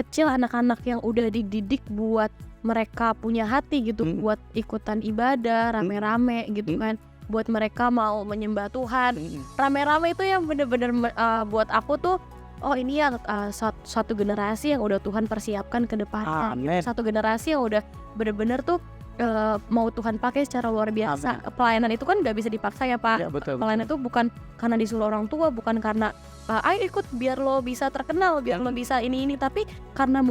kecil anak-anak yang udah dididik buat mereka punya hati gitu, buat ikutan ibadah rame-rame gitu kan, buat mereka mau menyembah Tuhan rame-rame, itu yang bener-bener buat aku tuh, oh ini ya suatu generasi yang udah Tuhan persiapkan ke depannya. Satu generasi yang udah bener-bener tuh mau Tuhan pakai secara luar biasa. Pelayanan itu kan gak bisa dipaksa ya Pak. Ya, betul, Pelayanan itu bukan karena disuruh orang tua, bukan karena ayo ikut biar lo bisa terkenal, biar lo bisa ini, tapi karena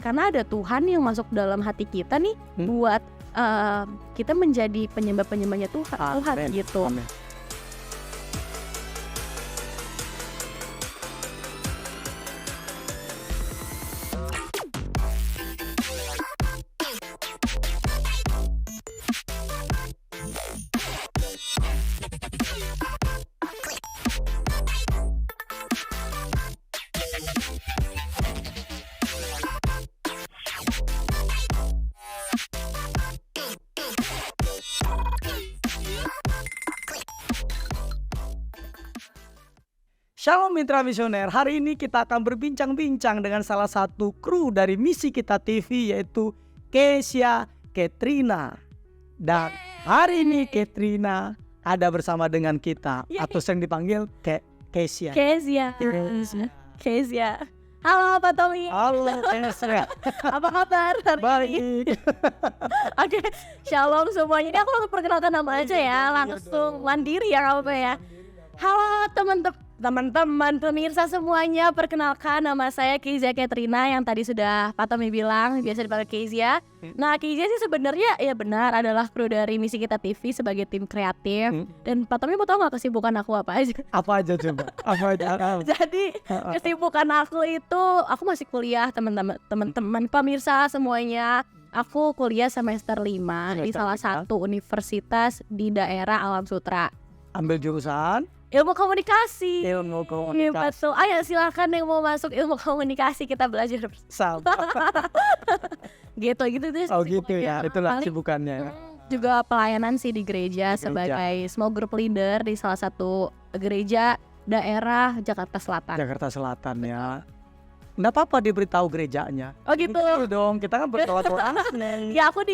karena ada Tuhan yang masuk dalam hati kita nih buat kita menjadi penyembah-penyembahnya Tuhan gitu. Amen. Shalom Mitra Misioner, hari ini kita akan berbincang-bincang dengan salah satu kru dari Misi Kita TV, yaitu Kezia Katrina. Dan hari ini Katrina ada bersama dengan kita, atau sering dipanggil Kezia. Kezia. Halo Pak Tommy. Halo Kezia. Apa kabar hari ini? Baik. Oke, shalom semuanya. Ini aku langsung perkenalkan nama aja ya, langsung mandiri ya apa ya. Halo teman-teman pemirsa semuanya, perkenalkan nama saya Kezia Katrina yang tadi sudah Pak Tommy bilang biasa dipanggil Kezia. Nah, Kezia sih sebenarnya ya benar adalah kru dari Misi Kita TV sebagai tim kreatif. Dan Pak Tommy mau tahu nggak kesibukan aku apa aja? Apa aja coba? Apa aja? Jadi kesibukan aku itu aku masih kuliah teman-teman pemirsa semuanya. Aku kuliah semester 5 di salah satu universitas di daerah Alam Sutra. Ambil jurusan Ilmu komunikasi. komunikasi. Betul. Ayo silakan yang mau masuk ilmu komunikasi, kita belajar bersama. gitu deh. Oh gitu ya, itulah kesibukannya. Juga pelayanan sih di gereja sebagai small group leader di salah satu gereja daerah Jakarta Selatan. Jakarta Selatan ya. Nggak apa-apa diberitahu gerejanya. Oh gitu. Betul dong, kita kan berdoa-doa. Ya aku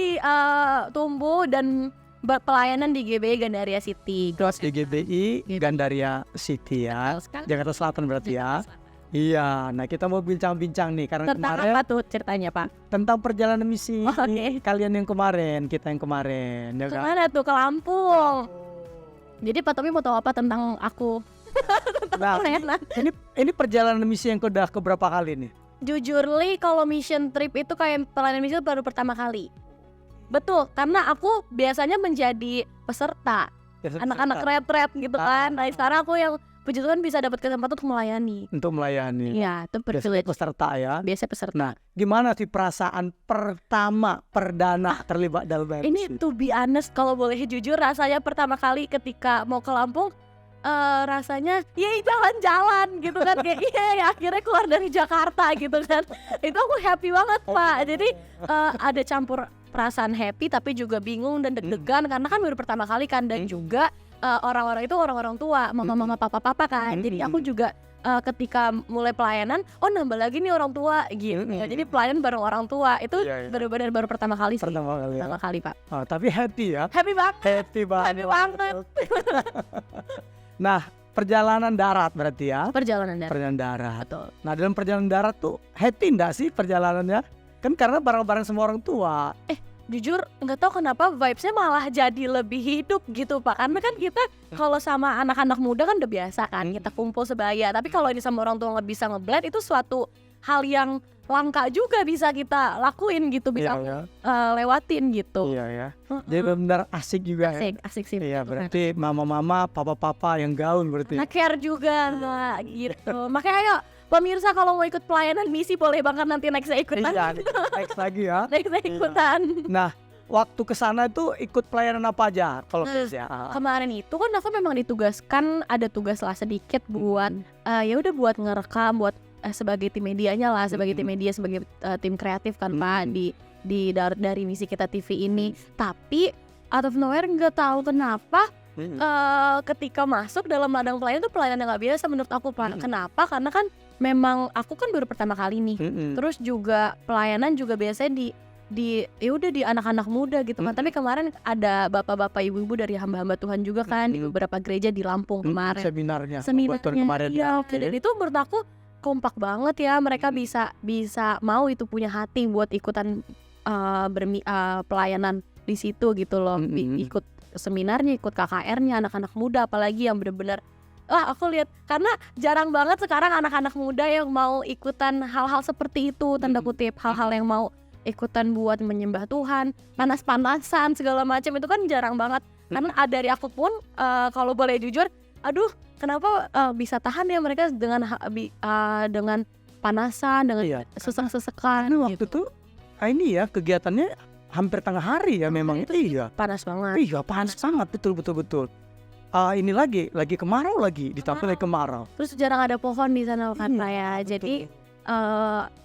tumbuh dan pelayanan di GBI Gandaria City. Di GBI Gandaria City ya. Jakarta Selatan berarti ya. Iya, nah kita mau bincang-bincang nih karena tentang kemarin apa tuh ceritanya Pak? tentang perjalanan misi kalian yang kemarin, kita yang kemarin. Ya kan? Kemana tuh? Ke Lampung. Jadi Pak Tommy mau tahu apa tentang aku? Nah, ini perjalanan misi yang udah keberapa kali nih? Jujur li, kalau mission trip itu kayak pelayanan misi baru pertama kali. Betul, karena aku biasanya menjadi peserta. Anak-anak retret gitu kan. Nah sekarang aku yang puji Tuhan bisa dapat kesempatan untuk melayani. Iya, itu privilege. Peserta ya. Biasa peserta. Nah, gimana sih perasaan perdana terlibat dalam ini to be honest, kalau boleh jujur, rasanya pertama kali ketika mau ke Lampung, rasanya jalan-jalan gitu kan, kayak akhirnya keluar dari Jakarta gitu kan. Itu aku happy banget Pak. Jadi ada campur perasaan happy tapi juga bingung dan deg-degan karena kan baru pertama kali kan, dan juga orang-orang itu orang-orang tua, mama-mama papa-papa kan. Jadi aku juga ketika mulai pelayanan, nambah lagi nih orang tua gitu. Jadi pelayanan bareng orang tua itu benar-benar baru pertama kali sih. Pertama kali Pak. Oh, tapi happy ya? Happy banget. Happy banget. Nah, perjalanan darat berarti ya? Perjalanan darat. Betul. Nah, dalam perjalanan darat tuh happy enggak sih perjalanannya? Kan karena bareng-bareng semua orang tua. Jujur nggak tahu kenapa vibesnya malah jadi lebih hidup gitu Pak. Karena kan kita kalau sama anak-anak muda kan udah biasa kan, kita kumpul sebaya. Tapi kalau ini sama orang tua nggak bisa nge-blend, itu suatu hal yang langka juga bisa kita lakuin gitu, bisa lewatin gitu. Iya ya. Jadi benar asik juga ya. Asik sih. Iya, berarti mama-mama, papa-papa yang gaul berarti. Nah, care juga gitu. Makanya ayo pemirsa kalau mau ikut pelayanan misi boleh banget nanti next ikutan. Iya, next lagi ya. Next ikutan. Nah, waktu kesana itu ikut pelayanan apa aja kalau ya? Kemarin itu kan aku memang ditugaskan, ada tugas lah sedikit buat buat ngerekam, buat sebagai tim medianya lah, sebagai tim media, sebagai tim kreatif kan Pak dari Misi Kita TV ini. Tapi out of nowhere nggak tahu kenapa ketika masuk dalam ladang pelayanan itu pelayanan yang nggak biasa menurut aku Pak. Kenapa? Karena kan memang aku kan baru pertama kali nih. Terus juga pelayanan juga biasanya di ya udah di anak-anak muda gitu kan. Tapi kemarin ada bapak-bapak ibu-ibu dari hamba-hamba Tuhan juga kan di beberapa gereja di Lampung kemarin. Seminarnya kemarin Iya, dan itu menurut aku kompak banget ya, mereka bisa mau itu punya hati buat ikutan pelayanan di situ gitu loh. Ikut seminarnya, ikut KKR-nya anak-anak muda, apalagi yang benar-benar aku lihat, karena jarang banget sekarang anak-anak muda yang mau ikutan hal-hal seperti itu, tanda kutip, hal-hal yang mau ikutan buat menyembah Tuhan, panas-panasan segala macam, itu kan jarang banget. Karena dari aku pun kalau boleh jujur, aduh kenapa bisa tahan ya mereka dengan panasan, dengan sesek-sesekan waktu itu ini ya kegiatannya hampir tengah hari ya memang itu. Iya, panas banget. Iya, panas sangat, betul. Ini lagi kemarau lagi, ditambah lagi kemarau. Terus jarang ada pohon di sana kan ya. Jadi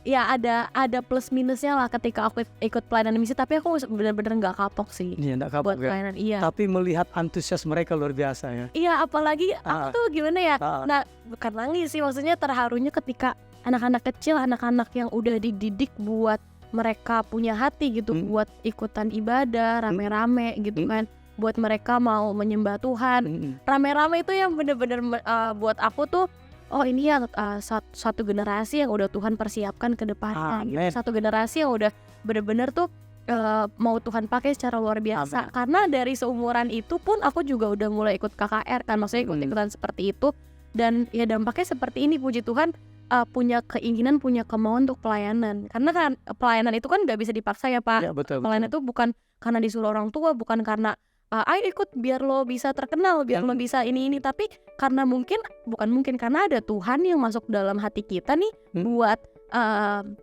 ya ada plus minusnya lah ketika aku ikut pelayanan misi, tapi aku benar-benar nggak kapok sih. Iya, nggak kapok buat pelayanan. Iya. Tapi melihat antusias mereka luar biasa ya. Iya, apalagi aku tuh gimana ya? Nah, bukan nangis sih, maksudnya terharunya ketika anak-anak kecil, anak-anak yang udah dididik buat mereka punya hati gitu, buat ikutan ibadah rame-rame gitu kan, buat mereka mau menyembah Tuhan rame-rame, itu yang bener-bener buat aku tuh, oh ini ya satu generasi yang udah Tuhan persiapkan ke depannya gitu. Satu generasi yang udah bener-bener tuh mau Tuhan pakai secara luar biasa. Karena dari seumuran itu pun aku juga udah mulai ikut KKR kan, maksudnya ikut-ikutan seperti itu. Dan ya dampaknya seperti ini, puji Tuhan, punya keinginan, punya kemauan untuk pelayanan. Karena kan pelayanan itu kan gak bisa dipaksa ya Pak. Ya, betul. Pelayanan itu bukan karena disuruh orang tua, bukan karena ayo ikut biar lo bisa terkenal, biar lo bisa ini, tapi karena karena ada Tuhan yang masuk dalam hati kita nih, buat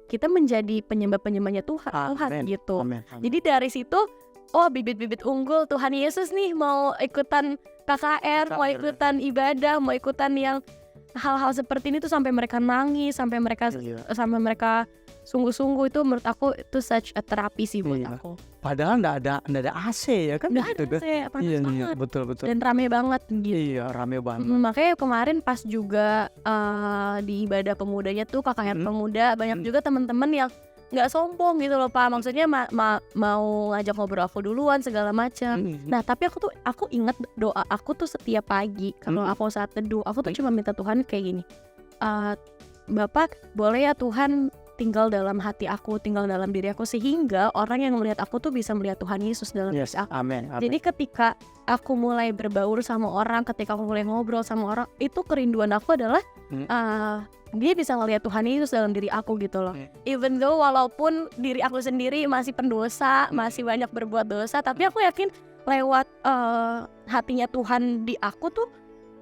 kita menjadi penyembah-penyembahnya Tuhan gitu. Amen. Jadi dari situ, bibit-bibit unggul Tuhan Yesus nih mau ikutan KKR, mau ikutan ibadah, mau ikutan yang hal-hal seperti ini tuh, sampai mereka nangis, sampai mereka sungguh-sungguh. Itu menurut aku itu such a terapi sih buat aku. Padahal nggak ada AC ya kan? Nggak ada AC, panas banget. Betul. Dan rame banget gitu. Iya, rame banget. Makanya kemarin pas juga di ibadah pemudanya tuh, KKR pemuda, banyak juga teman-teman yang nggak sombong gitu loh Pak. Maksudnya mau ngajak ngobrol aku duluan segala macam. Nah tapi aku ingat doa aku tuh setiap pagi kalau aku saat teduh, aku tuh cuma minta Tuhan kayak gini, Bapak boleh ya Tuhan tinggal dalam hati aku, tinggal dalam diri aku, sehingga orang yang melihat aku tuh bisa melihat Tuhan Yesus dalam diri aku. Amen. Jadi ketika aku mulai berbaur sama orang, ketika aku mulai ngobrol sama orang, itu kerinduan aku adalah dia bisa ngelihat Tuhan Yesus dalam diri aku gitu loh. Even though walaupun diri aku sendiri masih pendosa, masih banyak berbuat dosa, tapi aku yakin lewat hatinya Tuhan di aku tuh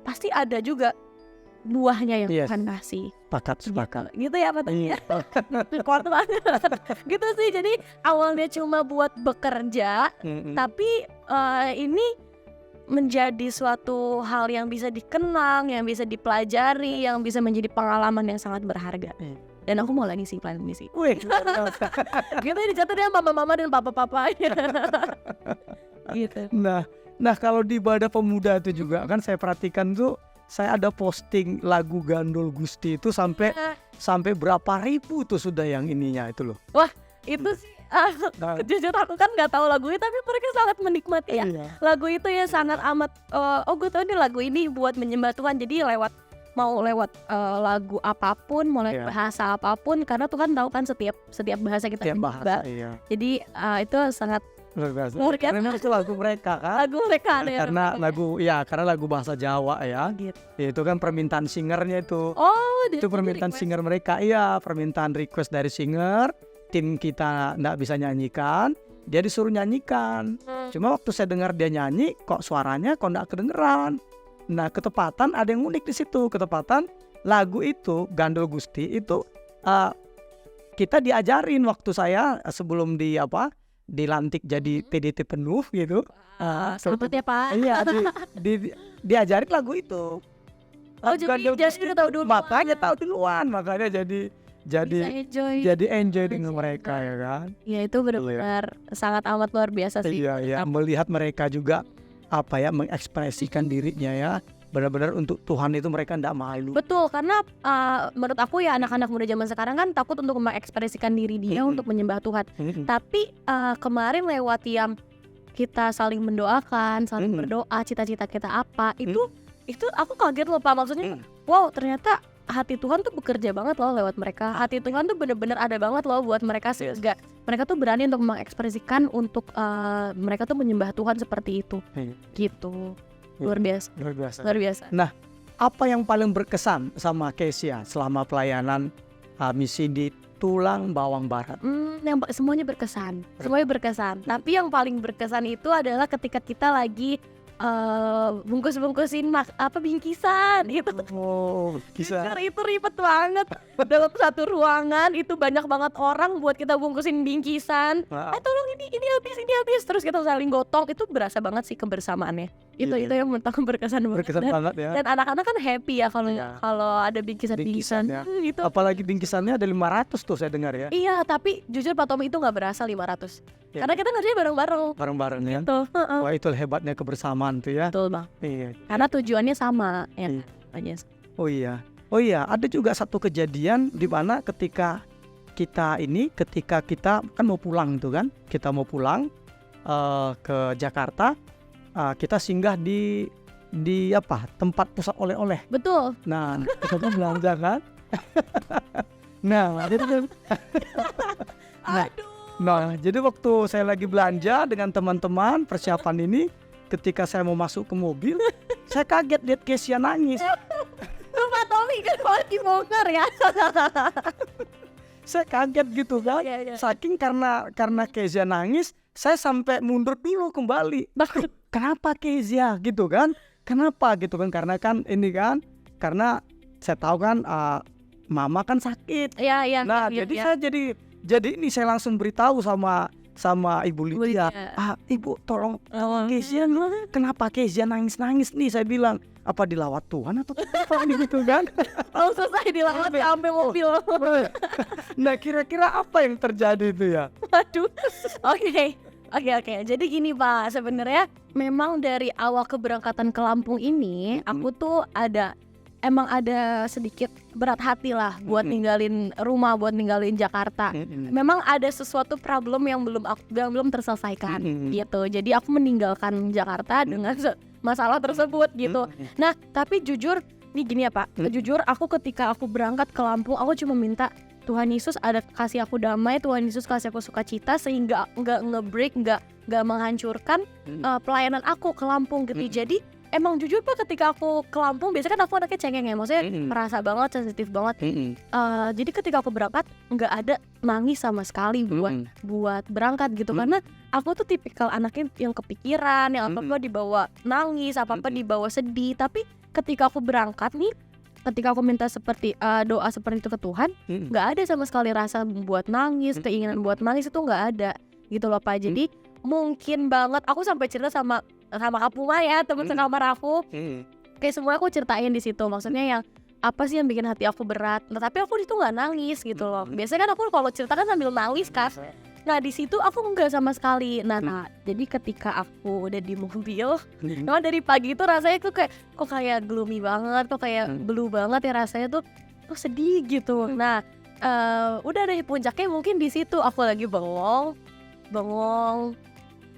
pasti ada juga buahnya yang Tuhan kasih. Sepakat. Gitu ya Pak. Kuat banget. Gitu sih. Jadi awalnya cuma buat bekerja, tapi ini menjadi suatu hal yang bisa dikenang, yang bisa dipelajari, yang bisa menjadi pengalaman yang sangat berharga. Dan aku mau lagi sih pelayanan misi. Wih, gitu ya, dicatat ya mama-mama dan papa-papa. Gitu. Nah kalau di ibadah pemuda itu juga kan saya perhatikan tuh, saya ada posting lagu Gandol Gusti itu sampai berapa ribu tuh sudah yang ininya itu loh. Wah itu sih jujur aku kan nggak tahu lagunya, tapi mereka sangat menikmati ya. Lagu itu ya sangat amat. Gue tahu nih lagu ini buat menyembah Tuhan. Jadi lewat lagu apapun, mulai bahasa apapun, karena Tuhan tahu kan setiap bahasa kita menyembah. Jadi itu sangat luar biasa. Karena itu lagu mereka kan. Lagu mereka deh. Karena lagu bahasa Jawa ya. Gitu. Itu kan permintaan singernya itu. Itu permintaan singer mereka. Iya, permintaan request dari singer. Tim kita nggak bisa nyanyikan, dia disuruh nyanyikan. Cuma waktu saya dengar dia nyanyi, kok suaranya kok nggak kedengeran. Nah, ketepatan ada yang unik di situ. Ketepatan lagu itu Gandol Gusti itu kita diajarin waktu saya sebelum dilantik jadi PDT penuh gitu. Selamat ya Pak. Iya, diajarin lagu itu. Jadi udah tahu dulu. Makanya tahu duluan, makanya jadi enjoy dengan mereka ya kan. Ya itu benar-benar sangat amat luar biasa sih. Iya, melihat mereka juga mengekspresikan dirinya ya. benar-benar untuk Tuhan itu mereka tidak malu. Betul, karena menurut aku ya anak-anak muda zaman sekarang kan takut untuk mengekspresikan diri dia untuk menyembah Tuhan. Tapi kemarin lewat yang kita saling mendoakan, saling berdoa, cita-cita kita apa, itu aku kaget loh Pak, maksudnya wow ternyata hati Tuhan tuh bekerja banget loh lewat mereka. Hati Tuhan tuh bener-bener ada banget loh buat mereka, sehingga mereka tuh berani untuk mengekspresikan untuk mereka tuh menyembah Tuhan seperti itu. Gitu. Luar biasa. Nah, apa yang paling berkesan sama Kezia selama pelayanan misi di Tulang Bawang Barat? Semuanya berkesan. Tapi yang paling berkesan itu adalah ketika kita lagi bungkus-bungkusin bingkisan gitu. Kisah. Itu ribet banget. Dalam satu ruangan itu banyak banget orang buat kita bungkusin bingkisan. Tolong ini habis. Terus kita saling gotong. Itu berasa banget sih kebersamaannya. Itu yang menurut aku berkesan banget ya. Dan anak-anak kan happy ya kalau ada bingkisan. Gitu. Apalagi bingkisannya ada 500 tuh saya dengar ya. Iya, tapi jujur Pak Tommy itu nggak berasa 500. Karena kita ngerjain bareng-bareng ya. Gitu. Wah, itu hebatnya kebersamaan tuh ya. Betul Bang. Iya. Karena tujuannya sama ya. Oh iya, ada juga satu kejadian di mana ketika kita kan mau pulang tuh kan. Kita mau pulang ke Jakarta, kita singgah di tempat pusat oleh-oleh. Betul. Nah, kita kan belanja kan. Nah, jadi waktu saya lagi belanja dengan teman-teman persiapan ini, ketika saya mau masuk ke mobil, saya kaget lihat Kezia nangis. Pak Tommy kan lagi bongkar ya. Saya kaget gitu kan. Saking karena Kezia nangis, saya sampai mundur dulu kembali. Kenapa Kezia gitu kan? Kenapa gitu kan? Karena saya tahu kan mama kan sakit. Iya. Saya jadi ini saya langsung beritahu sama Ibu Lydia. Ibu tolong Kezia, kenapa Kezia nangis nih? Saya bilang, apa dilawat Tuhan atau apa gitu kan? Selesai dilawat sampai mobil. Nah, kira-kira apa yang terjadi itu ya? Waduh. Oke. Jadi gini Pak, sebenarnya memang dari awal keberangkatan ke Lampung ini aku tuh emang ada sedikit berat hati lah buat ninggalin rumah, buat ninggalin Jakarta. Memang ada sesuatu problem yang belum terselesaikan gitu. Jadi aku meninggalkan Jakarta dengan masalah tersebut gitu. Nah, tapi jujur nih gini ya Pak. Jujur ketika aku berangkat ke Lampung, aku cuma minta Tuhan Yesus kasih aku damai, Tuhan Yesus kasih aku sukacita sehingga nggak nge-break, nggak menghancurkan pelayanan aku ke Lampung gitu. Jadi emang jujur Pak, ketika aku ke Lampung biasanya kan aku anaknya cengeng ya, maksudnya merasa banget, sensitif banget. Jadi ketika aku berangkat nggak ada nangis sama sekali buat berangkat gitu, karena aku tuh tipikal anaknya yang kepikiran, yang apa-apa dibawa nangis, apa-apa dibawa sedih. Tapi ketika aku berangkat nih, ketika aku minta doa seperti itu ke Tuhan, nggak ada sama sekali rasa buat nangis, keinginan buat nangis itu nggak ada gitu loh Pak. Jadi mungkin banget aku sampai cerita sama Kak Puma ya, teman sekamar aku. Kayak semua aku ceritain di situ. Maksudnya yang apa sih yang bikin hati aku berat. Nah, tapi aku itu nggak nangis gitu loh. Biasanya kan aku kalau cerita kan sambil nangis kan. Nah di situ aku nggak sama sekali. Nah jadi ketika aku udah di mobil, memang dari pagi itu rasanya tuh kayak gloomy banget, kok kayak blue banget ya rasanya tuh sedih gitu. Nah udah dari puncaknya mungkin di situ aku lagi bengong,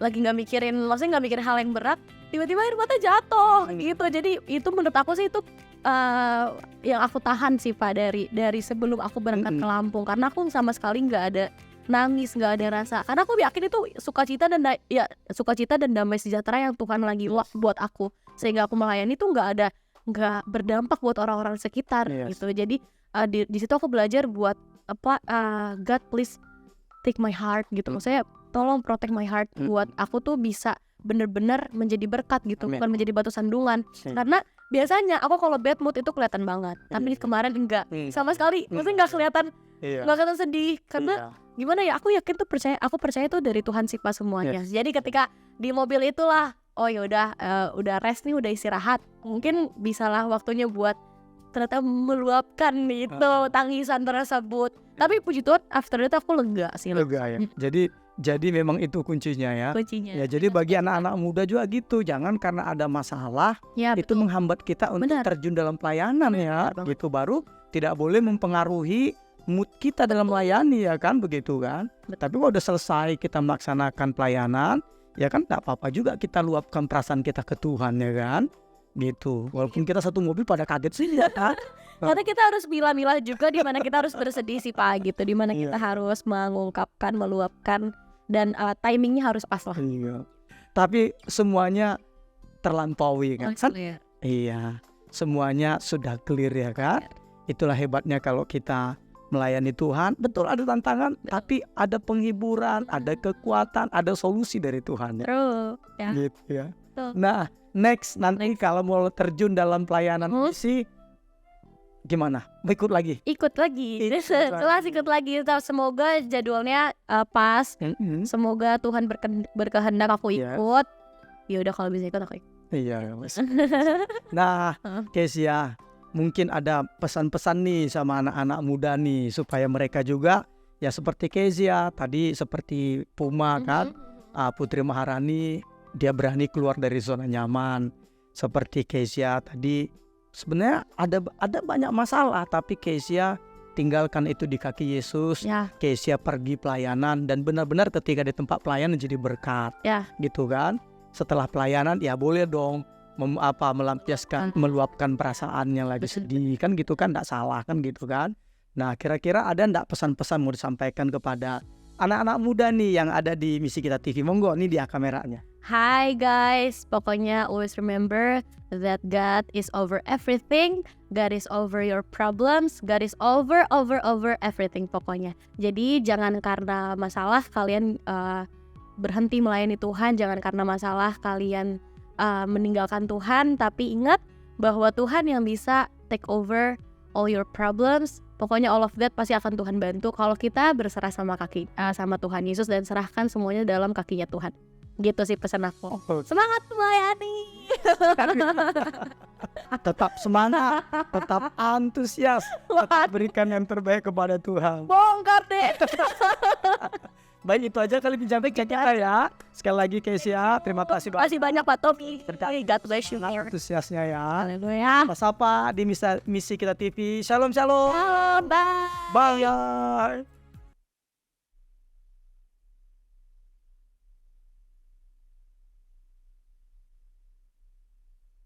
lagi nggak mikirin hal yang berat, tiba-tiba air mata jatuh gitu. Jadi itu menurut aku sih itu yang aku tahan sih Pak dari sebelum aku berangkat ke Lampung, karena aku sama sekali nggak ada nangis, nggak ada rasa, karena aku yakin itu sukacita dan damai sejahtera yang Tuhan lagi buat aku, sehingga aku melayani tuh nggak berdampak buat orang-orang sekitar gitu. Jadi di situ aku belajar buat God please take my heart gitu, maksudnya tolong protect my heart buat aku tuh bisa bener-bener menjadi berkat gitu, bukan menjadi batu sandungan. Karena biasanya aku kalau bad mood itu kelihatan banget, tapi kemarin enggak sama sekali, maksudnya nggak kelihatan sedih, karena gimana ya, aku yakin tuh aku percaya tuh dari Tuhan sih Pak semuanya. Jadi ketika di mobil itulah, oh ya udah rest nih, udah istirahat, mungkin bisalah waktunya buat ternyata meluapkan itu tangisan tersebut. Tapi puji Tuhan after itu aku lega sih. Lega ya. Jadi memang itu kuncinya ya. Kuncinya. Ya, jadi bagi anak-anak muda juga gitu, jangan karena ada masalah Ya, itu menghambat kita untuk Benar. terjun dalam pelayanan ya. Benar banget. Gitu baru tidak boleh mempengaruhi mood kita dalam melayani ya kan, begitu kan. Betul. Tapi kalau udah selesai kita melaksanakan pelayanan, ya kan tak apa-apa juga kita luapkan perasaan kita ke Tuhan ya kan. Gitu. Walaupun kita satu mobil pada kaget sih ya kan. Karena kita harus milah-milah juga di mana kita harus bersedih sih Pak gitu, di mana kita Iya. harus mengungkapkan, meluapkan dan timingnya harus pas lah. Iya. Tapi semuanya terlampaui kan. Clear. Iya. Semuanya sudah clear ya kan. Itulah hebatnya kalau kita melayani Tuhan. Betul ada tantangan, tapi ada penghiburan, ada kekuatan, ada solusi dari Tuhan ya. True. Ya. Gitu ya. Betul. Nah, nanti kalau mau terjun dalam pelayanan misi gimana? Ikut lagi. Ikut lagi. Ikut Ikut lagi. Semoga jadwalnya pas. Semoga Tuhan berkehendak aku Yes. ikut. Ya udah kalau bisa ikut aku ikut. Iya, Mas. Nah, Kesia, mungkin ada pesan-pesan nih sama anak-anak muda nih supaya mereka juga ya seperti Kezia tadi, seperti Puma kan, Putri Maharani dia berani keluar dari zona nyaman. Seperti Kezia tadi sebenarnya ada banyak masalah, tapi Kezia tinggalkan itu di kaki Yesus. Ya. Kezia pergi pelayanan dan benar-benar ketika di tempat pelayanan jadi berkat. Ya. Gitu kan. Setelah pelayanan ya boleh dong melampiaskan, meluapkan perasaannya lagi sedih kan gitu kan, enggak salah kan gitu kan. Nah, kira-kira ada enggak pesan-pesan mau disampaikan kepada anak-anak muda nih yang ada di Misi Kita TV? Monggo nih dia kameranya. Hi guys, pokoknya always remember that God is over everything. God is over your problems. God is over everything pokoknya. Jadi jangan karena masalah kalian berhenti melayani Tuhan. Jangan karena masalah kalian meninggalkan Tuhan. Tapi ingat bahwa Tuhan yang bisa take over all your problems. Pokoknya all of that pasti akan Tuhan bantu kalau kita berserah sama Tuhan Yesus dan serahkan semuanya dalam kakinya Tuhan. Gitu sih pesan aku. Semangat melayani. Tetap semangat, tetap antusias, tetap berikan yang terbaik kepada Tuhan. Bongkar deh. Baik, itu aja kali bincang-bincang ya. Sekali lagi Kesia, terima kasih banyak Masih banyak Pak Topi. God bless you. antusiasnya ya. Haleluya. Kita sapa di Misi Kita TV. Shalom, shalom. Bye. Bye.